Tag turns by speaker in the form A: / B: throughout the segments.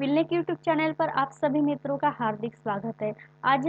A: विलने YouTube channel पर आप सभी मित्रों का हार्दिक स्वागत है। आज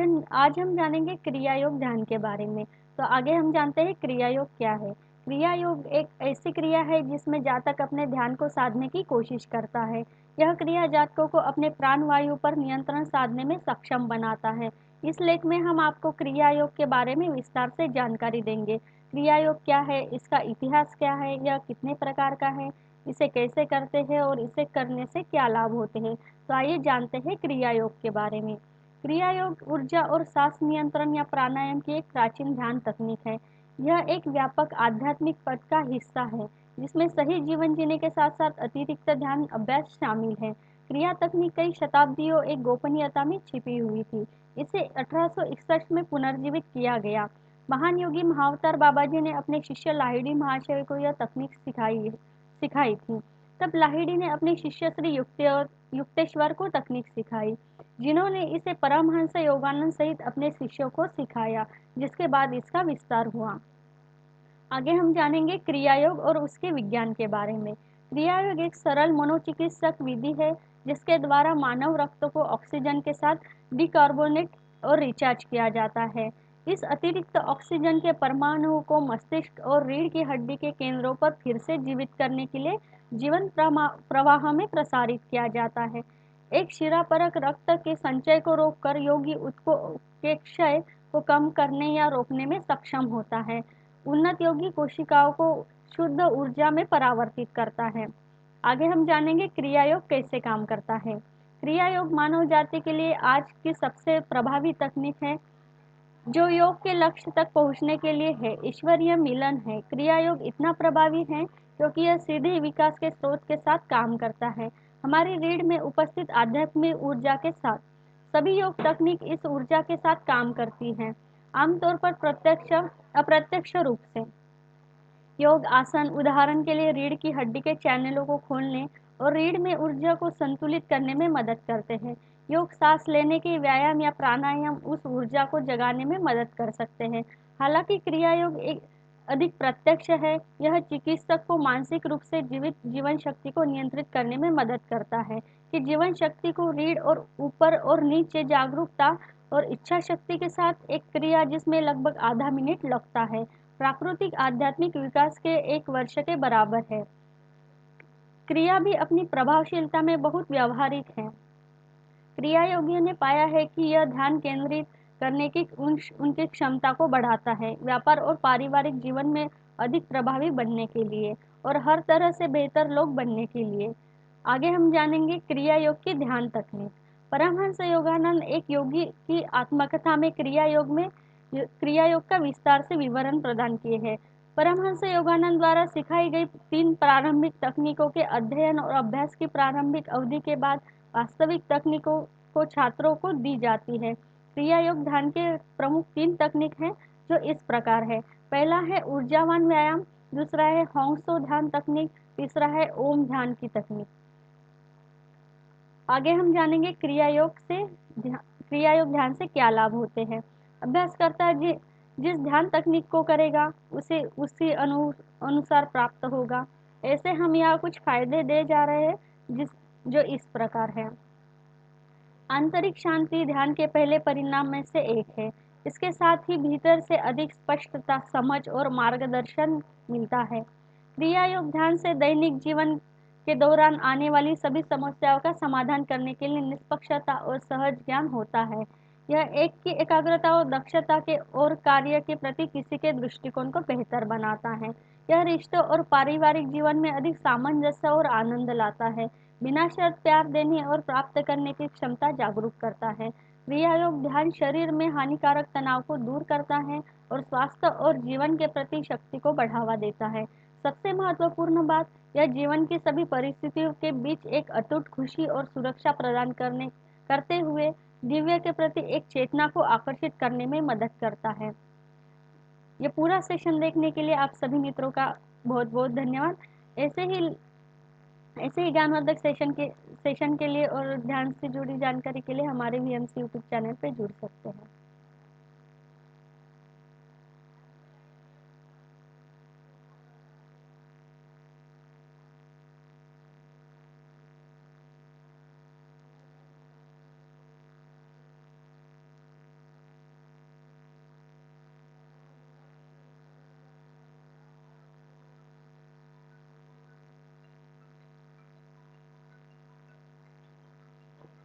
A: हम जानेंगे क्रिया योग ध्यान के बारे में। तो आगे हम जानते हैं क्रिया योग क्या है। क्रिया योग एक ऐसी क्रिया है जिसमें जातक अपने ध्यान को साधने की कोशिश करता है। यह क्रिया जातकों को अपने प्राण वायु पर नियंत्रण साधने में सक्षम बनाता है। इस लेख में हम आपको क्रिया योग के बारे में विस्तार से जानकारी देंगे। क्रिया योग क्या है, इसका इतिहास क्या है, यह कितने प्रकार का है, इसे कैसे करते हैं और इसे करने से क्या लाभ होते हैं। तो आइए जानते हैं क्रिया योग के बारे में। क्रिया योग ऊर्जा और सांस नियंत्रण या प्राणायाम की एक प्राचीन ध्यान तकनीक है। यह एक व्यापक आध्यात्मिक पद का हिस्सा है जिसमें सही जीवन जीने के साथ साथ अतिरिक्त ध्यान अभ्यास शामिल है। क्रिया तकनीक कई शताब्दियों एक गोपनीयता में छिपी हुई थी। इसे 1861 में पुनर्जीवित किया गया। महान योगी महाअवतार बाबा जी ने अपने शिष्य लाहिड़ी महाशय को यह तकनीक सिखाई थी। तब लाहिड़ी ने अपने शिष्य श्री युक्तेश्वर को तकनीक सिखाई, जिन्होंने इसे परमहंस योगानंद सहित अपने शिष्यों को सिखाया, जिसके बाद इसका विस्तार हुआ। आगे हम जानेंगे क्रिया योग और उसके विज्ञान के बारे में। क्रिया योग एक सरल मनोचिकित्सक विधि है जिसके द्वारा मानव रक्त को ऑक्सीजन के साथ डिकार्बोनेट और रिचार्ज किया जाता है। इस अतिरिक्त ऑक्सीजन के परमाणुओं को मस्तिष्क और रीढ़ की हड्डी के केंद्रों पर फिर से जीवित करने के लिए जीवन प्रवाह में प्रसारित किया जाता है। एक शिरापरक रक्त के संचय को रोककर योगी उसको के क्षय को कम करने या रोकने में सक्षम होता है। उन्नत योगी कोशिकाओं को शुद्ध ऊर्जा में परावर्तित करता है। आगे हम जानेंगे क्रिया योग कैसे काम करता है। क्रिया योग मानव जाति के लिए आज की सबसे प्रभावी तकनीक है जो योग के लक्ष्य तक पहुंचने के लिए है। ईश्वरीय मिलन है। क्रिया योग इतना प्रभावी है क्योंकि यह सीधे विकास के स्रोत के साथ काम करता है, हमारी रीढ़ में उपस्थित आध्यात्मिक ऊर्जा के साथ। सभी योग तकनीक इस ऊर्जा के साथ काम करती है, आमतौर पर प्रत्यक्ष अप्रत्यक्ष रूप से। योग आसन उदाहरण के लिए रीढ़ की हड्डी के चैनलों को खोलने और रीढ़ में ऊर्जा को संतुलित करने में मदद करते हैं। योग सांस लेने के व्यायाम या प्राणायाम उस ऊर्जा को जगाने में मदद कर सकते हैं। हालांकि क्रिया योग एक अधिक प्रत्यक्ष है, यह चिकित्सक को मानसिक रूप से जीवित जीवन शक्ति को नियंत्रित करने में मदद करता है कि जीवन शक्ति को रीढ़ और ऊपर और नीचे जागरूकता और इच्छा शक्ति के साथ एक क्रिया जिसमें लगभग आधा मिनट लगता है, प्राकृतिक आध्यात्मिक विकास के 1 वर्ष के बराबर है। क्रिया भी अपनी प्रभावशीलता में बहुत व्यावहारिक है। क्रिया योगियों ने पाया है कि यह ध्यान केंद्रित करने की उनकी क्षमता को बढ़ाता है, व्यापार और पारिवारिक जीवन में अधिक प्रभावी बनने के लिए और हर तरह से बेहतर लोग बनने के लिए। आगे हम जानेंगे क्रिया योग की ध्यान तकनीक। परमहंस योगानंद एक योगी की आत्मकथा में क्रिया योग का विस्तार से विवरण प्रदान किए हैं। परमहंस योगानंद द्वारा सिखाई गई 3 प्रारंभिक तकनीकों के अध्ययन और अभ्यास की प्रारंभिक अवधि के बाद वास्तविक तकनीकों को छात्रों को दी जाती है। क्रिया योग ध्यान के प्रमुख 3 तकनीक हैं जो इस प्रकार है। पहला है ऊर्जावान व्यायाम, दूसरा है होंगसो ध्यान तकनीक, तीसरा है ओम ध्यान की तकनीक। आगे हम जानेंगे क्रिया योग ध्यान से क्या लाभ होते हैं। अभ्यासकर्ता जिस ध्यान तकनीक को करेगा उसे उसी अनुसार प्राप्त होगा। ऐसे हम यहाँ कुछ फायदे दे जा रहे हैं जो इस प्रकार है। आंतरिक शांति ध्यान के पहले परिणाम में से एक है। इसके साथ ही भीतर से अधिक स्पष्टता, समझ और मार्गदर्शन मिलता है। क्रिया योग ध्यान से दैनिक जीवन के दौरान आने वाली सभी समस्याओं का समाधान करने के लिए निष्पक्षता और सहज ज्ञान होता है। यह एक की एकाग्रता और दक्षता के और कार्य के प्रति किसी के दृष्टिकोण को बेहतर बनाता है। यह रिश्तों और पारिवारिक जीवन में अधिक सामंजस्य और आनंद लाता है। बिना शर्त प्यार देने और प्राप्त करने की क्षमता जागरूक करता है। क्रिया योग ध्यान शरीर में हानिकारक तनाव को दूर करता है और स्वास्थ्य और जीवन के प्रति शक्ति को बढ़ावा देता है। सबसे महत्वपूर्ण बात, यह जीवन की सभी परिस्थितियों के बीच एक अटूट खुशी और सुरक्षा प्रदान करते हुए दिव्य के प्रति एक चेतना को आकर्षित करने में मदद करता है। ये पूरा सेशन देखने के लिए आप सभी मित्रों का बहुत बहुत धन्यवाद। ऐसे ही ज्ञानवर्धक सेशन के लिए और ध्यान से जुड़ी जानकारी के लिए हमारे वीएमसी यूट्यूब चैनल पे जुड़ सकते हैं।